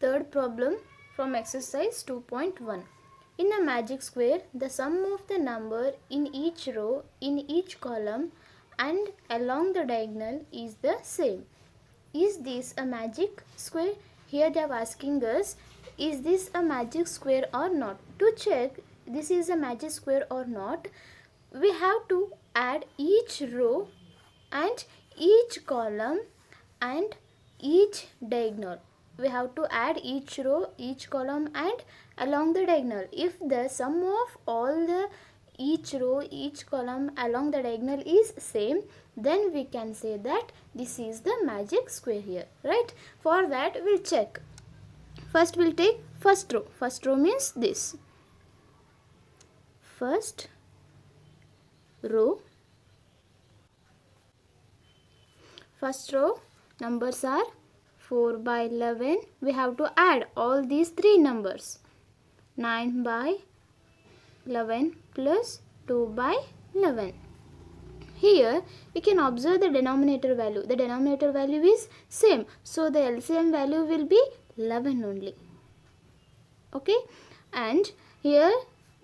Third problem from exercise 2.1. In a magic square, the sum of the number in each row, in each column and along the diagonal is the same. Is this a magic square? Here they are asking us, is this a magic square or not? To check this is a magic square or not, we have to add each row and each column and each diagonal. We have to add each row, each column and along the diagonal. If the sum of all the each row, each column along the diagonal is same, then we can say that this is the magic square here, right? For that we'll check. First we'll take first row. First row means this. First row. First row numbers are 4 by 11. We have to add all these three numbers. 9 by 11 plus 2 by 11. Here we can observe the denominator value. The denominator value is same. So the LCM value will be 11 only. Okay. And here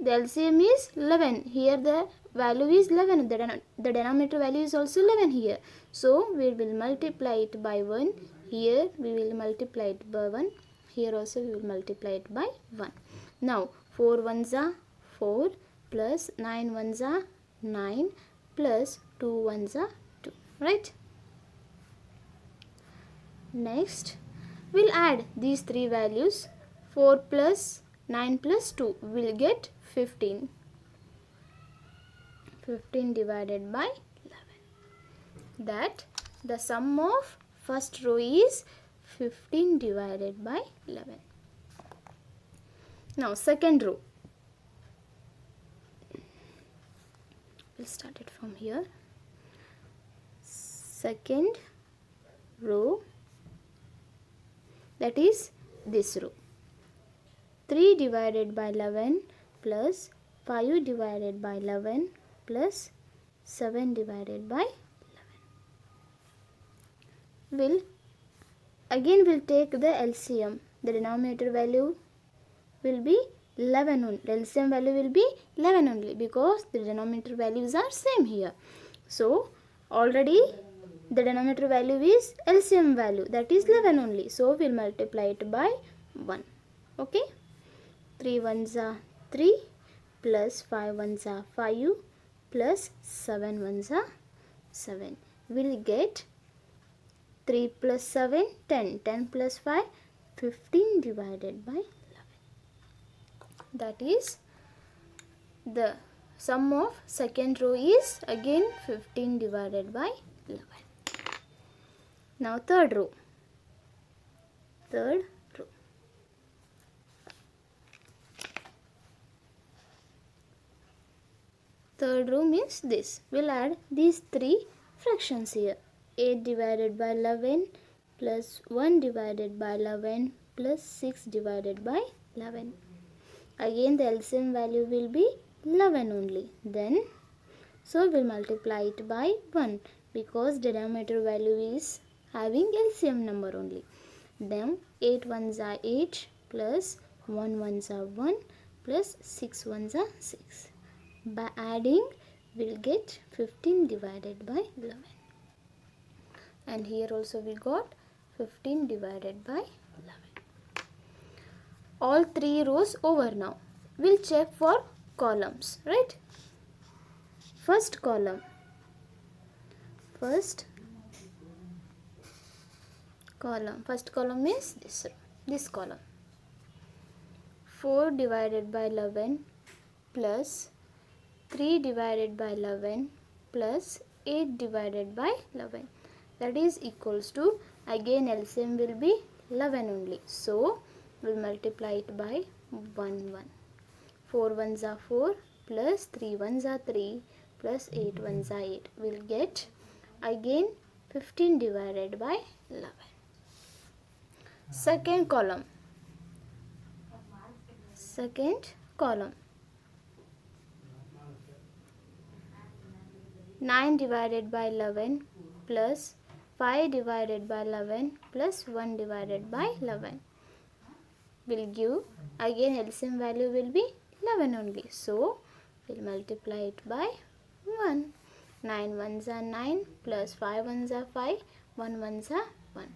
the LCM is 11. Here the value is 11. The denominator value is also 11 here. So we will multiply it by 1. Here we will multiply it by 1. Here also we will multiply it by 1. Now 4 ones are 4 plus 9 ones are 9 plus 2 ones are 2. Right? Next we'll add these three values. 4 plus 9 plus 2 will get 15. 15 divided by 11. That the sum of first row is 15 divided by 11. Now second row. We'll start it from here. Second row, that is this row. 3 divided by 11 plus 5 divided by 11 plus 7 divided by 11. We'll take the LCM. The denominator value will be 11 only. The LCM value will be 11 only because the denominator values are same here. So already the denominator value is LCM value, that is 11 only. So we'll multiply it by 1. Okay. 3 ones are 3 plus 5 ones are 5 plus 7 ones are 7. We'll get 3 plus 7, 10. 10 plus 5, 15 divided by 11. That is the sum of second row is again 15 divided by 11. Now third row. Third row. Third row means this. We'll add these three fractions here. 8 divided by 11 plus 1 divided by 11 plus 6 divided by 11. Again the LCM value will be 11 only. Then so we'll multiply it by 1 because denominator value is having LCM number only. Then 8 ones are 8 plus 1 ones are 1 plus 6 ones are 6. By adding we'll get 15 divided by 11. And here also we got 15 divided by 11. All three rows over now. We'll check for columns, right? First column. First column is this column. 4 divided by 11 plus 3 divided by 11 plus 8 divided by 11. That is equals to, again LCM will be 11 only. So we'll multiply it by 1. 4 ones are 4 plus 3 ones are 3 plus 8 ones are 8. We'll get again 15 divided by 11. Second column. 9 divided by 11 plus 5 divided by 11 plus 1 divided by 11. will give, again LCM value will be 11 only. So we'll multiply it by 1. 9 ones are 9 plus 5 ones are 5, 1 ones are 1.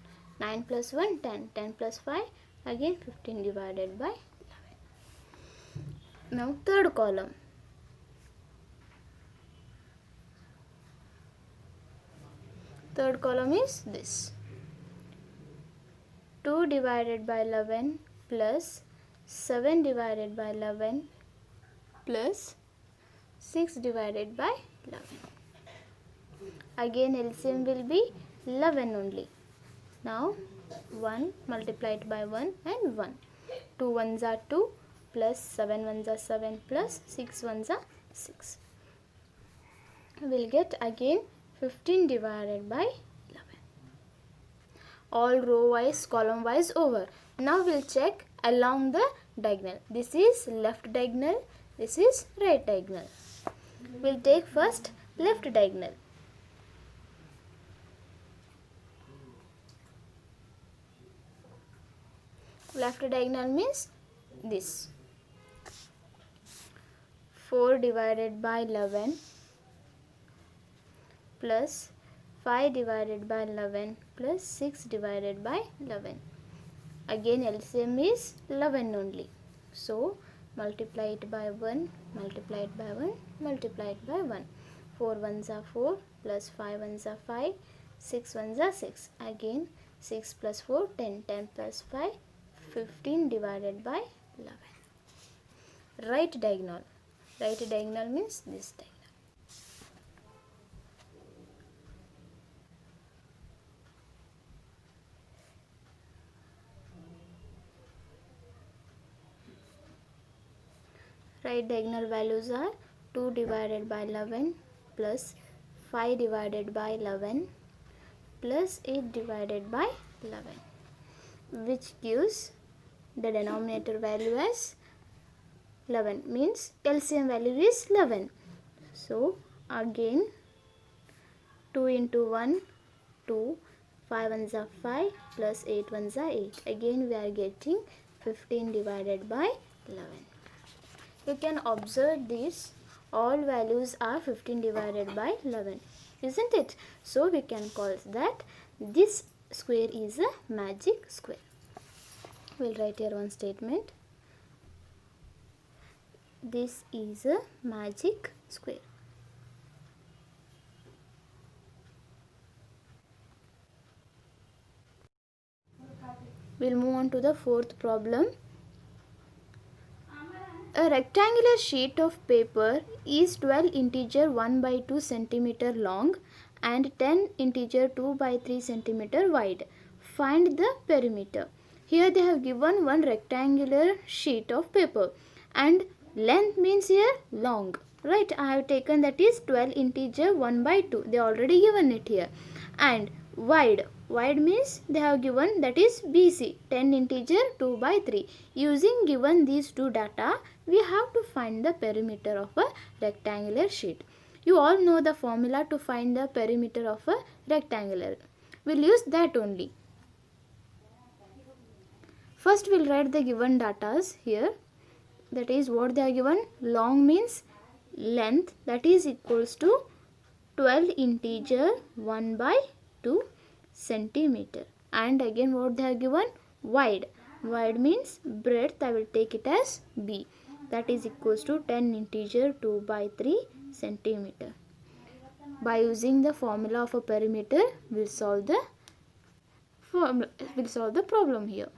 9 plus 1, 10. 10 plus 5, again 15 divided by 11. Now third column. Third column is this. 2 divided by 11 plus 7 divided by 11 plus 6 divided by 11. Again LCM will be 11 only. Now 1 multiplied by 1 and 1. 2 ones are 2 plus 7 ones are 7 plus 6 ones are 6. We'll get again 15 divided by 11. All row wise, column wise over. Now we'll check along the diagonal. This is left diagonal, this is right diagonal. We'll take first left diagonal. Left diagonal means this. 4 divided by 11 plus 5 divided by 11 plus 6 divided by 11. Again LCM is 11 only. So multiply it by 1, multiply it by 1, multiply it by 1. 4 ones are 4 plus 5 ones are 5, 6 ones are 6. Again 6 plus 4, 10, 10 plus 5, 15 divided by 11. Right diagonal. Right diagonal means this diagonal. Right diagonal values are 2 divided by 11 plus 5 divided by 11 plus 8 divided by 11, which gives the denominator value as 11, means LCM value is 11. So again 2 into 1, 2, 5 ones are 5 plus 8 ones are 8. Again we are getting 15 divided by 11. You can observe this, all values are 15 divided by 11, isn't it? So we can call that this square is a magic square. We'll write here one statement. This is a magic square. We'll move on to the fourth problem. A rectangular sheet of paper is 12 integer 1 by 2 centimeter long and 10 integer 2 by 3 centimeter wide. Find the perimeter. Here they have given one rectangular sheet of paper and length means here long. Right, I have taken that is 12 integer 1 by 2. They already given it here. And wide. Wide means they have given that is BC 10 integer 2 by 3. Using given these two data, we have to find the perimeter of a rectangular sheet. You all know the formula to find the perimeter of a rectangular. We'll use that only. First we'll write the given datas here. That is what they are given. Long means length, that is equals to 12 integer 1 by 2 centimeter. And again what they have given, wide. Wide means breadth, I will take it as B, that is equals to 10 integer 2 by 3 centimeter. By using the formula of a perimeter, we'll solve the problem here.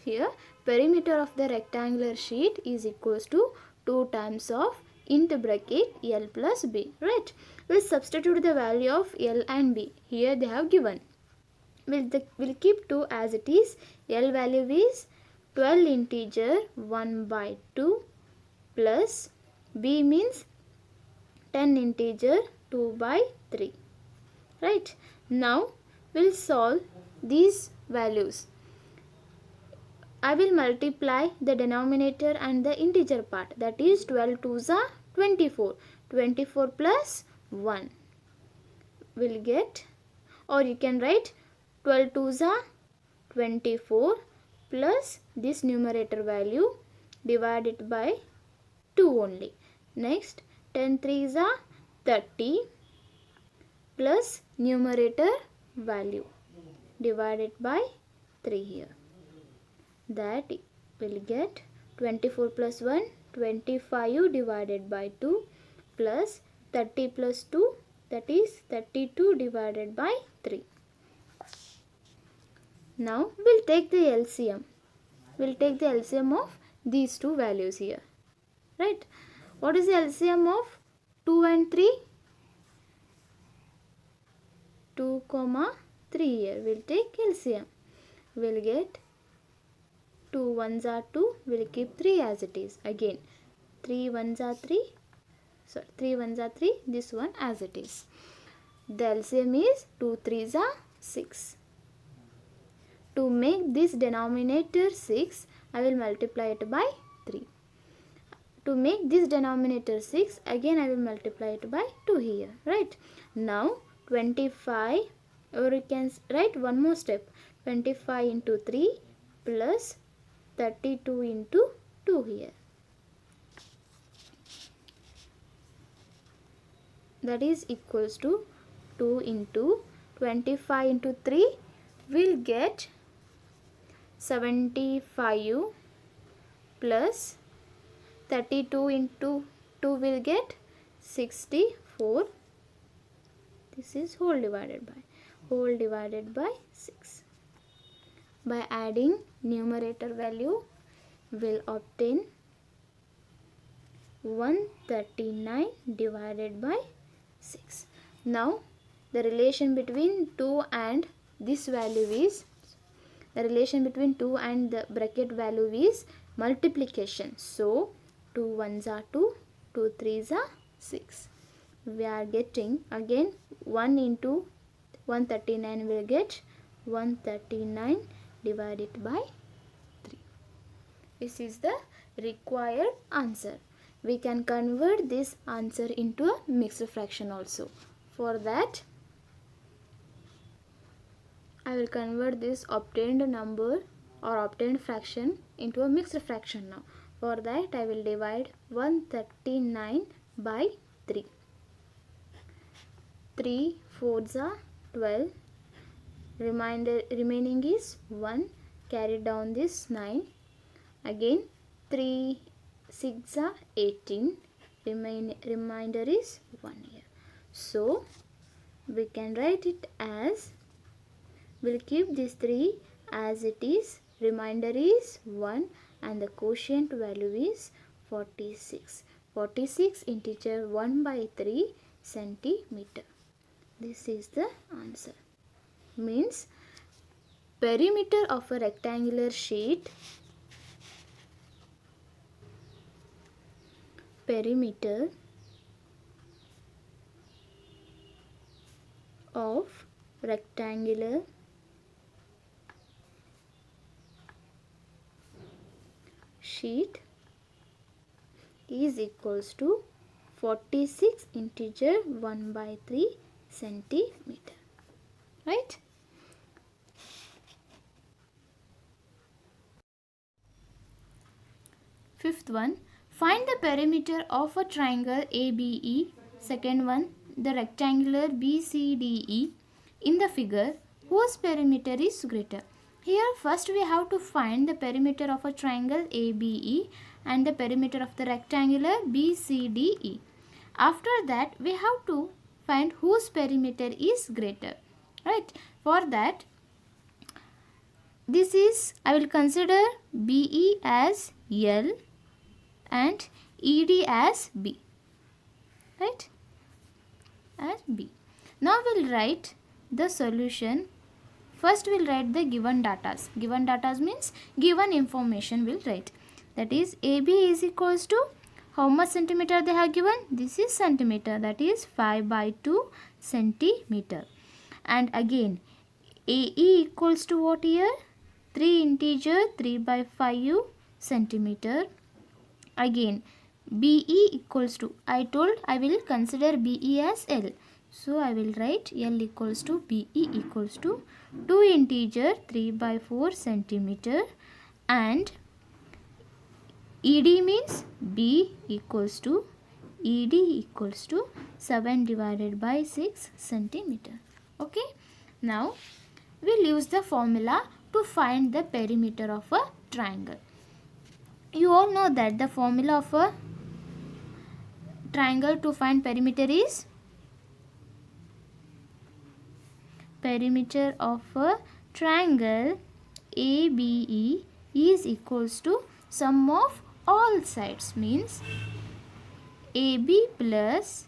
Here perimeter of the rectangular sheet is equals to 2 times of into bracket L plus B. Right, we'll substitute the value of L and B. Here they have given. We'll keep 2 as it is. L value is 12 integer 1 by 2 plus B means 10 integer 2 by 3. Right, now we'll solve these values. I will multiply the denominator and the integer part, that is 12 2s are 24. 24 plus 1 will get, or you can write 12 2s are 24 plus this numerator value, divide it by 2 only. Next 10 3s are 30 plus numerator value, divided by 3 here. That will get 24 plus 1, 25 divided by 2 plus 30 plus 2, that is 32 divided by 3. Now we'll take the LCM. We'll take the LCM of these two values here. Right? What is the LCM of 2 and 3? 2, 3 here. We'll take LCM. We'll get 2 1s are 2. We'll keep 3 as it is. Again 3 1s are 3. Sorry, 3 1s are 3. This one as it is. The LCM is 2 3s are 6. To make this denominator 6, I will multiply it by 3. To make this denominator 6, again I will multiply it by 2 here. Right? Now 25, or you can write one more step. 25 into 3 plus 32 into 2 here. That is equals to 2 into 25 into 3 will get 75 plus 32 into 2 will get 64. This is whole divided by 6. By adding numerator value, we'll obtain 139 divided by 6. Now the relation between 2 and this value is, the relation between 2 and the bracket value is multiplication. So 2 1s are 2, 2 3s are 6. We are getting again 1 into 139 will get 139 divided by 3. This is the required answer. We can convert this answer into a mixed fraction also. For that, I will convert this obtained number or obtained fraction into a mixed fraction now. For that, I will divide 139 by 3. 3 4s are 12. Remaining is 1. Carry down this 9. Again 3 6 are 18. Remainder is 1 here. So we can write it as, we'll keep this 3 as it is. Remainder is 1 and the quotient value is 46. 46 integer 1 by 3 centimeter. This is the answer. Means perimeter of a rectangular sheet, perimeter of rectangular sheet is equals to 46 integer 1 by 3 centimeter. Right? Fifth one, find the perimeter of a triangle ABE. Second one, the rectangular BCDE in the figure whose perimeter is greater. Here first we have to find the perimeter of a triangle ABE and the perimeter of the rectangular BCDE. After that we have to find whose perimeter is greater. Right? For that, this is, I will consider BE as L and ED as B. Right? As B. Now we'll write the solution. First we'll write the given datas. Given datas means given information we'll write. That is AB is equals to how much centimeter they have given? This is centimeter. That is 5 by 2 centimeter. And again AE equals to what here? 3 integer 3 by 5 centimeter. Again BE equals to, I told I will consider BE as L. So I will write L equals to BE equals to 2 integer 3 by 4 centimeter. and ED means B equals to 7 divided by 6 centimeter. Okay. Now we'll use the formula to find the perimeter of a triangle. You all know that the formula of a triangle to find perimeter is perimeter of a triangle ABE is equals to sum of all sides, means AB plus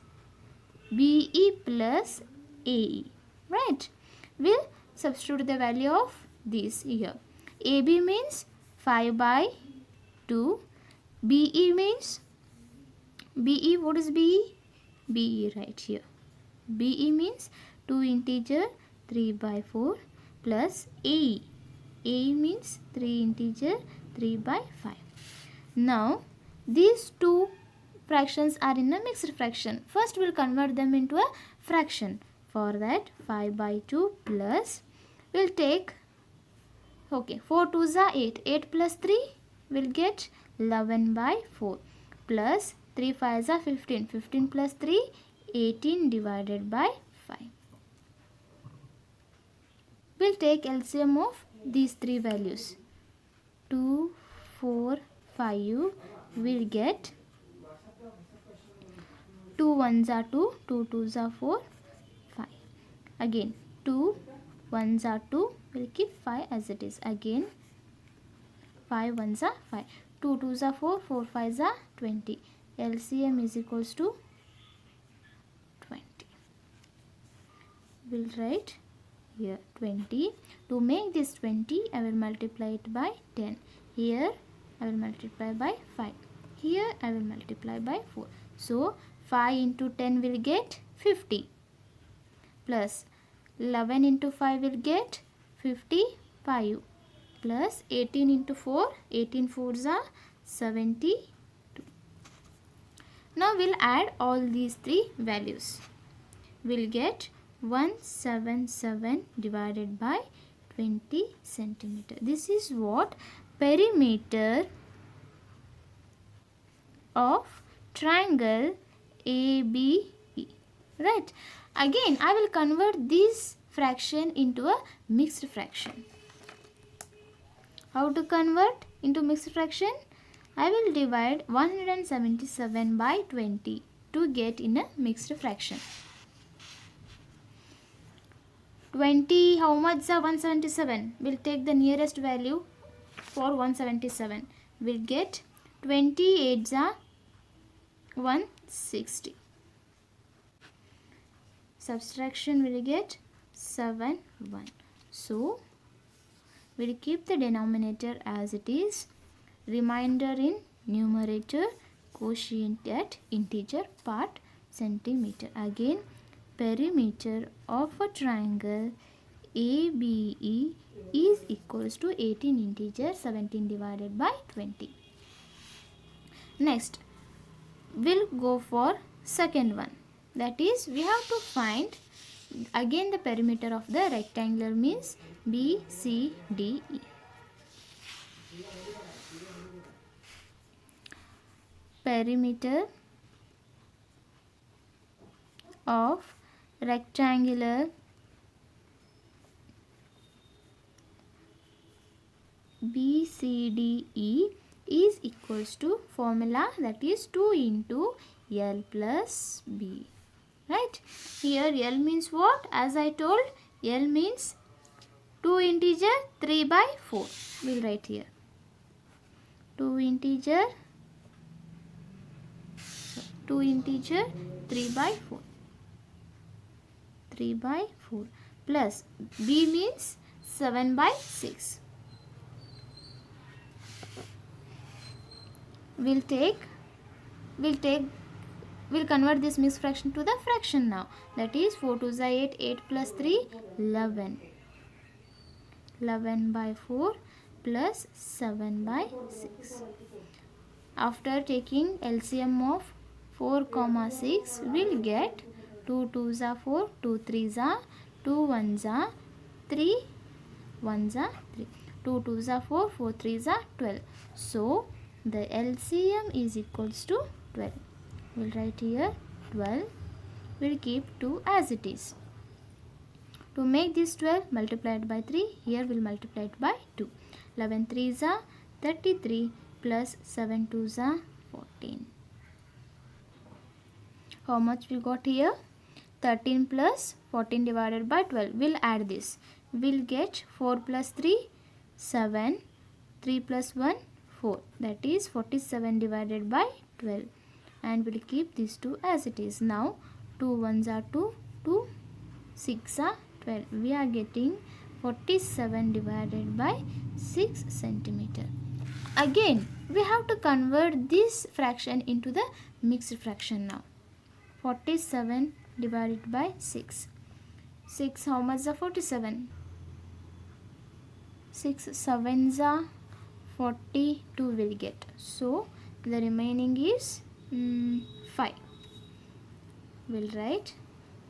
BE plus AE, right? We'll substitute the value of this here. AB means 5 by 2. BE means BE, what is BE? BE right here. BE means 2 integer 3 by 4 plus AE. AE means 3 integer 3 by 5. Now these two fractions are in a mixed fraction. First we'll convert them into a fraction. For that 5 by 2 plus, we'll take, okay, 4 2s are 8. 8 plus 3 will get 11 by 4 plus 3 5s are 15. 15 plus 3, 18 divided by 5. We'll take LCM of these three values. 2, 4, 5 will get 2 1s are 2, 2 2s are 4, 5. Again 2 1s are 2, we'll keep 5 as it is. Again 5 1s are 5, 2 2s are 4, 4 5s are 20. LCM is equals to 20. We'll write here 20. To make this 20, I will multiply it by 10. Here I will multiply by 5. Here I will multiply by 4. So 5 into 10 will get 50 plus 11 into 5 will get 55 plus 18 into 4, 18 4s are 72. Now we'll add all these three values. We'll get 177 divided by 20 centimeter. This is what perimeter of triangle ABE, right? Again I will convert this fraction into a mixed fraction. How to convert into mixed fraction? I will divide 177 by 20 to get in a mixed fraction. 20, how much are 177? We'll take the nearest value for 177. We'll get 28 are 160. Subtraction will get 7 1. So we'll keep the denominator as it is. Remainder in numerator, quotient at integer part centimeter. Again perimeter of a triangle ABE is equals to 18 integer 17 divided by 20. Next we'll go for second one. That is, we have to find again the perimeter of the rectangular, means BCDE. Perimeter of rectangular BCDE is equals to formula, that is 2 into L plus B. Right? Here L means what? As I told, L means 2 integer 3 by 4. We'll write here 2 integer 3 by 4. 3 by 4 plus B means 7 by 6. We'll convert this mixed fraction to the fraction now. That is 4 2s are 8, 8 plus 3, 11. 11 by 4 plus 7 by 6. After taking LCM of 4, 6, we'll get 2 2s are 4, 2 3s are 2 1s are 3, 1s are 3. 2 2s are 4, 4 3s are 12. So the LCM is equals to 12. We'll write here 12. We'll keep 2 as it is. To make this 12, multiply it by 3. Here we'll multiply it by 2. 11 3s are 33 plus 7 2s are 14. How much we got here? 13 plus 14 divided by 12. We'll add this. We'll get 4 plus 3, 7. 3 plus 1, 4. That is 47 divided by 12. And we'll keep these 2 as it is. Now 2 1s are 2, 2 6 are 12. We are getting 47 divided by 6 centimeter. Again, we have to convert this fraction into the mixed fraction now. 47 divided by 6. 6, how much is 47? 6 7s are 42 will get. So, the remaining is 5. We'll write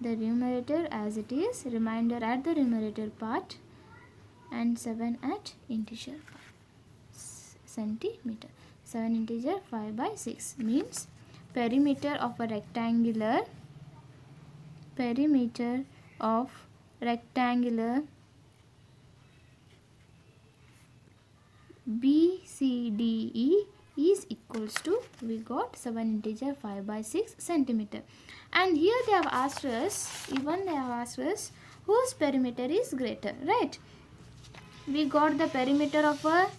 the numerator as it is, remainder at the numerator part, and 7 at integer centimeter. 7 integer 5 by 6 means perimeter of a rectangular BCDE is equals to, we got 7 integer 5 by 6 centimeter. And here they have asked us, whose perimeter is greater, right? We got the perimeter of a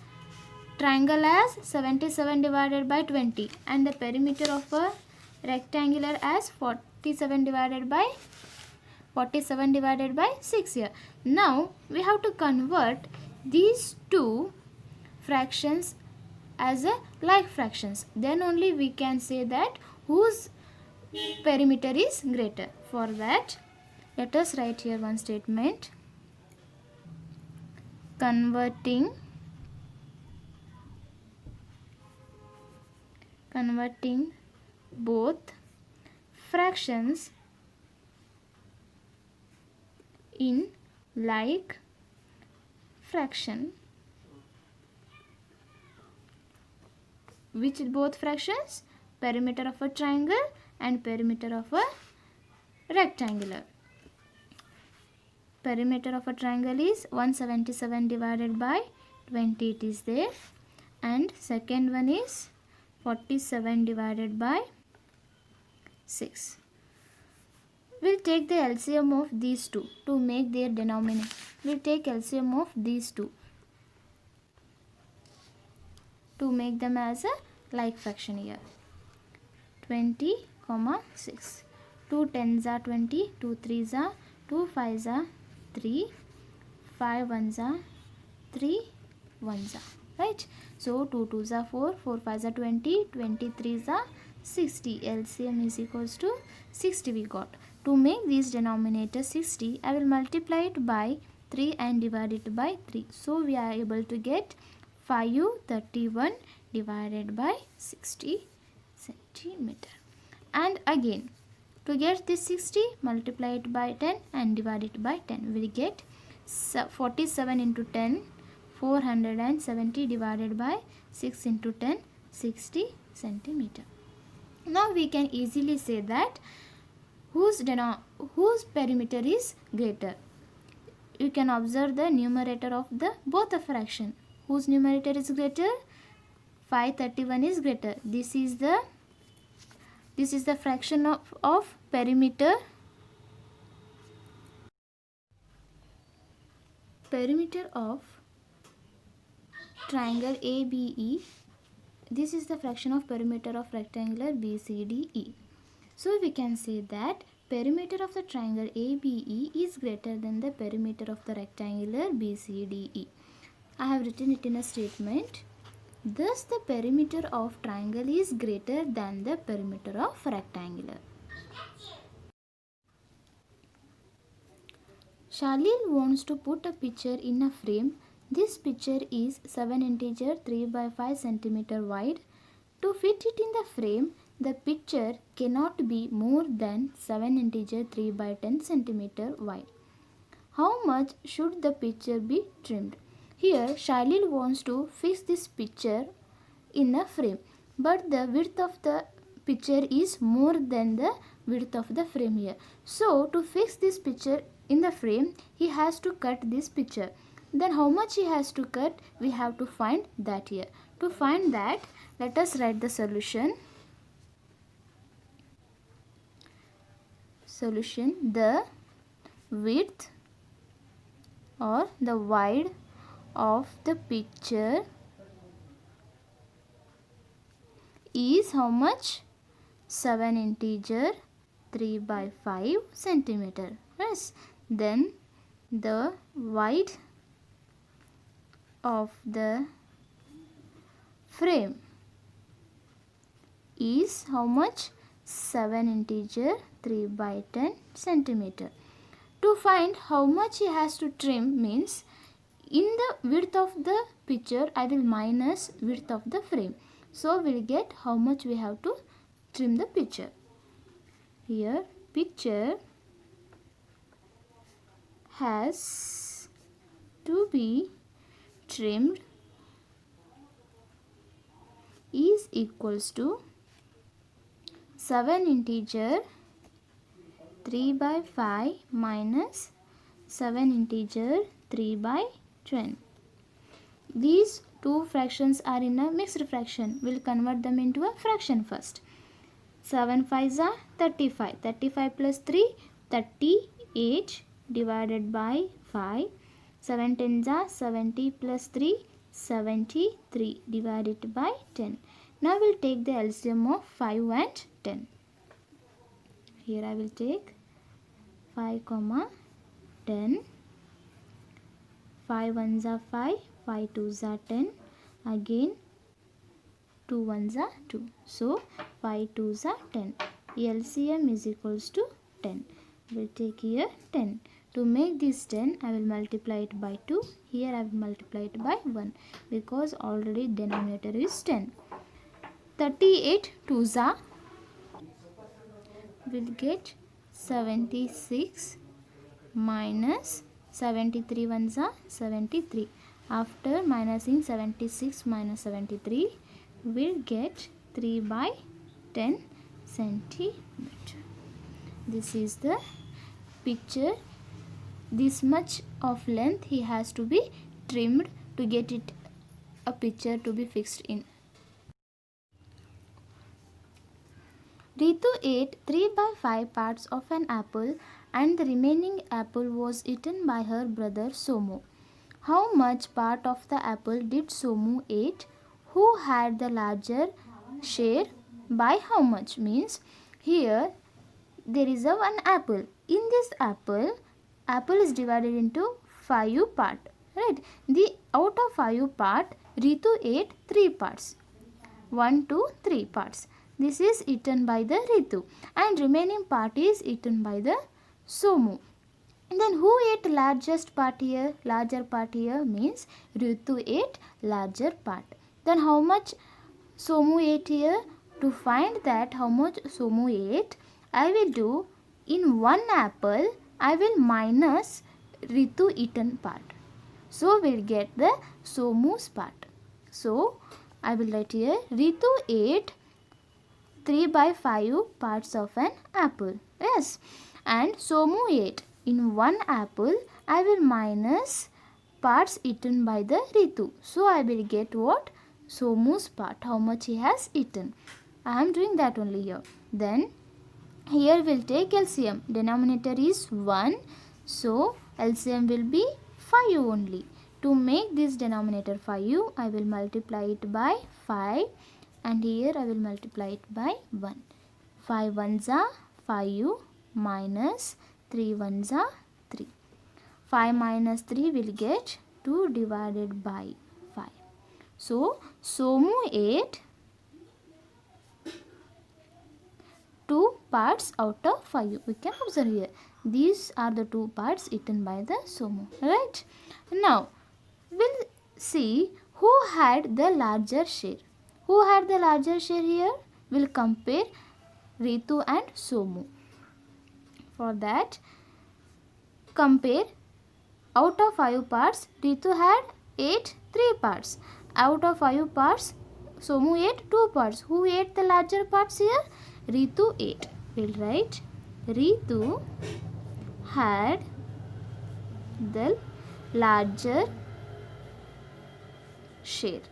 triangle as 77 divided by 20 and the perimeter of a rectangular as 47 divided by 6 here. Now we have to convert these two fractions as a like fractions. Then only we can say that whose perimeter is greater. For that, let us write here one statement. Converting both fractions in like fraction. Which both fractions? Perimeter of a triangle and perimeter of a rectangular. Perimeter of a triangle is 177 divided by 20, it is there, and second one is 47 divided by 6. We'll take the LCM of these two to make their denominator. We'll take LCM of these two to make them as a like fraction here. 20, 6. 2 10s are 20, 2 3s are 2 5s are 3, 5 1s are 3 1s are, right? So 2 2s are 4, 4 5s are 20, 23s are 60. LCM is equals to 60 we got. To make this denominator 60, I will multiply it by 3 and divide it by 3. So we are able to get 531 divided by 60 centimeter. And again, to get this 60, multiply it by 10 and divide it by 10. We will get 47 into 10, 470 divided by 6 into 10, 60 centimeter. Now we can easily say that whose perimeter is greater. You can observe the numerator of the both the fraction. Whose numerator is greater? 531 is greater. This is the fraction of perimeter of triangle ABE. This is the fraction of perimeter of rectangular BCDE. So we can say that perimeter of the triangle ABE is greater than the perimeter of the rectangular BCDE. I have written it in a statement. Thus the perimeter of triangle is greater than the perimeter of rectangular. Shalil wants to put a picture in a frame. This picture is 7 integer 3 by 5 centimeter wide. To fit it in the frame, the picture cannot be more than 7 integer 3 by 10 centimeter wide. How much should the picture be trimmed? Here Shailil wants to fix this picture in a frame, but the width of the picture is more than the width of the frame here. So to fix this picture in the frame, he has to cut this picture. Then how much he has to cut, we have to find that here. To find that, let us write the solution. The width or the wide of the picture is how much? 7 integer 3 by 5 centimeter. Yes. Then the width of the frame is how much? 7 integer 3 by 10 centimeter. To find how much he has to trim means, in the width of the picture I will minus width of the frame. So we will get how much we have to trim the picture. Here picture has to be trimmed is equals to 7 integer 3 by 5 minus 7 integer 3 by 10. These two fractions are in a mixed fraction. We will convert them into a fraction first. 7 5s are 35. 35 plus 3, 38 divided by 5. 7 10s are 70 plus 3, 73 divided by 10. Now we will take the LCM of 5 and 10. Here I will take 5, 10. 5 1s are 5, 5 2s are 10. Again 2 1s are 2. So 5 2s are 10. LCM is equals to 10. We will take here 10. To make this 10, I will multiply it by 2. Here I will multiply it by 1 because already denominator is 10. 38 2s are, will get 76 minus 73 ones are 73. After minusing 76 minus 73, we will get 3 by 10 centimeter. This is the picture. This much of length he has to be trimmed to get it a picture to be fixed in. Ritu ate 3 by 5 parts of an apple and the remaining apple was eaten by her brother Somu. How much part of the apple did Somu eat? Who had the larger share? By how much? Means here there is a one apple. In this apple is divided into 5 parts. Right? Out of 5 parts, Ritu ate 3 parts. 1, 2, 3 parts. This is eaten by the Ritu and remaining part is eaten by the Somu. And then who ate largest part here? Larger part here means Ritu ate larger part. Then how much Somu ate here? To find that how much Somu ate, I will do in one apple, I will minus Ritu eaten part. So we will get the Somu's part. So I will write here Ritu ate 3 by 5 parts of an apple. Yes. And Somu ate in one apple, I will minus parts eaten by the Ritu. So I will get what? Somu's part, how much he has eaten. I am doing that only here. Then here we will take LCM. Denominator is 1. So LCM will be 5 only. To make this denominator 5, I will multiply it by 5 and here I will multiply it by 1. 5 1s are 5 minus 3 1s are 3. 5 minus 3 will get 2 divided by 5. So Somu ate 2 parts out of 5. We can observe here. These are the 2 parts eaten by the Somu. Right? Now, we'll see who had the larger share. Who had the larger share here? We'll compare Ritu and Somu. For that, compare Out of 5 parts, Ritu had ate 3 parts. Out of 5 parts, Somu ate 2 parts. Who ate the larger parts here? Ritu ate. We'll write Ritu had the larger share.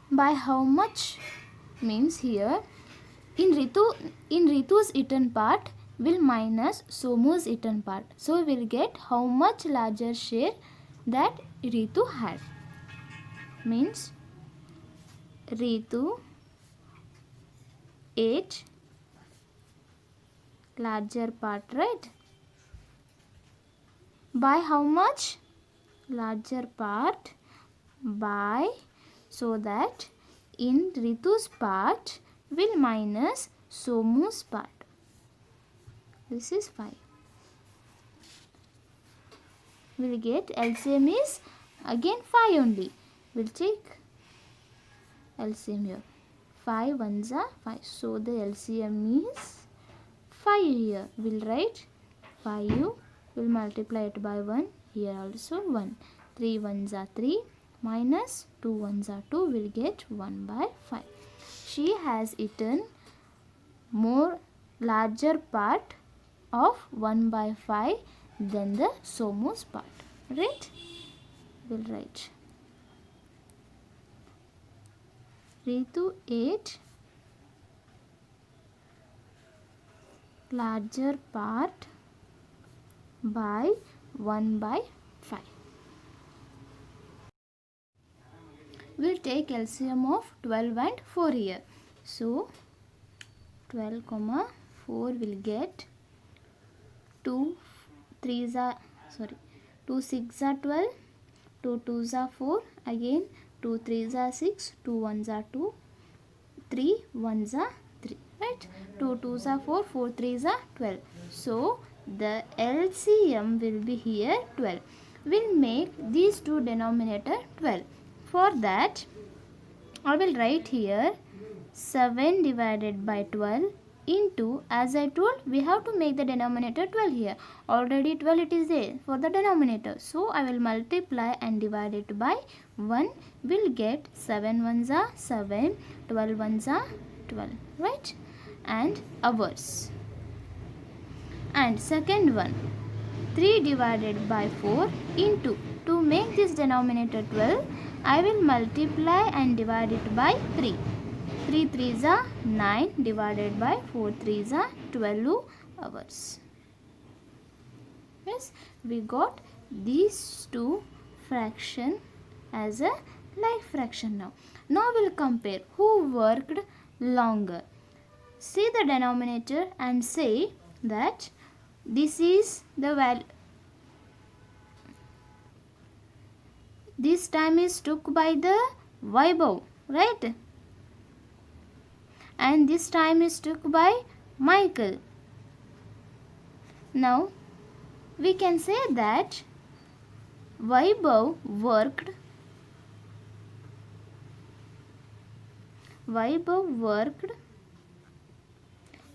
By how much means here in Ritu's eaten part will minus Somu's eaten part. So we'll get how much larger share that Ritu had. Means Ritu ate larger part, right? By how much? Larger part by, so that in Ritu's part will minus Somu's part. This is 5. We'll get LCM is again 5 only. We'll take LCM here. 5 ones are 5. So the LCM is 5 here. We'll write 5. We'll multiply it by 1. Here also 1. 3 ones are 3. Minus 2 ones are 2. We'll get 1 by 5. She has eaten more larger part of 1 by 5 than the Somu's part. Right? We'll write Ritu ate larger part by 1 by 5. We'll take LCM of 12 and 4 here. So 12, 4 will get 2 6 are 12, 2 2s are 4, again 2 3s are 6, 2 1s are 2, 3 1s are 3, right? 2 2s are 4, 4 3s are 12. So the LCM will be here 12. We'll make these two denominator 12. For that, I will write here 7 divided by 12 into, as I told, we have to make the denominator 12 here. Already 12 it is there for the denominator. So I will multiply and divide it by 1. We'll get 7 ones are 7, 12 ones are 12, right? And hours. And second one, 3 divided by 4 into, to make this denominator 12, I will multiply and divide it by 3. 3 3s are 9 divided by 4 3s are 12 hours. Yes, we got these two fraction as a like fraction now. Now we'll compare who worked longer. See the denominator and say that this is the value. This time is took by the Vaibhav, right? And this time is took by Michael. Now we can say that Vaibhav worked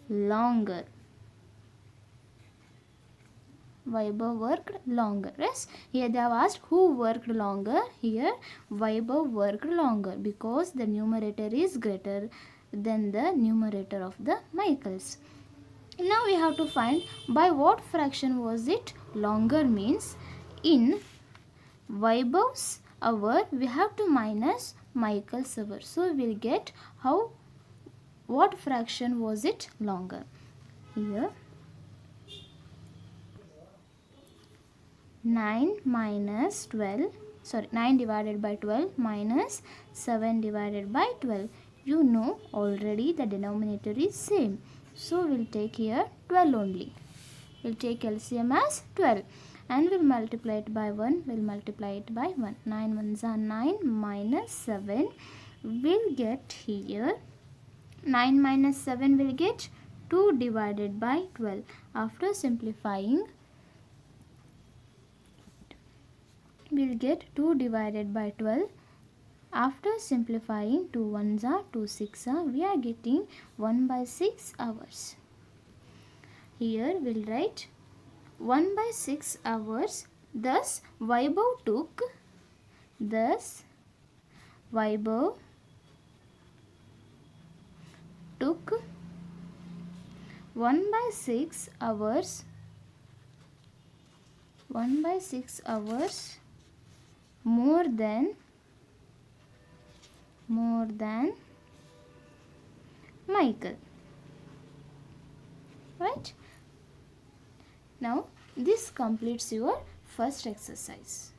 longer. Vaibhav worked longer. Yes, here they have asked who worked longer. Here Vaibhav worked longer because the numerator is greater than the numerator of the Michael's. Now we have to find by what fraction was it longer, means in Vaibhav's hour we have to minus Michael's hour. So we will get what fraction was it longer. Here 9 divided by 12 minus 7 divided by 12. You know already the denominator is same. So we'll take here 12 only. We'll take LCM as 12 and we'll multiply it by 1. We'll multiply it by 1. 9 ones are 9 minus 7. We'll get here 9 minus 7 will get 2 divided by 12. After simplifying, we'll get 2 divided by 12. After simplifying, 2 ones are 2 6 are, we are getting 1 by 6 hours. Here we'll write 1 by 6 hours. Thus Vaibhav took 1 by 6 hours. 1 by 6 hours more than Michael. Right? Now this completes your first exercise.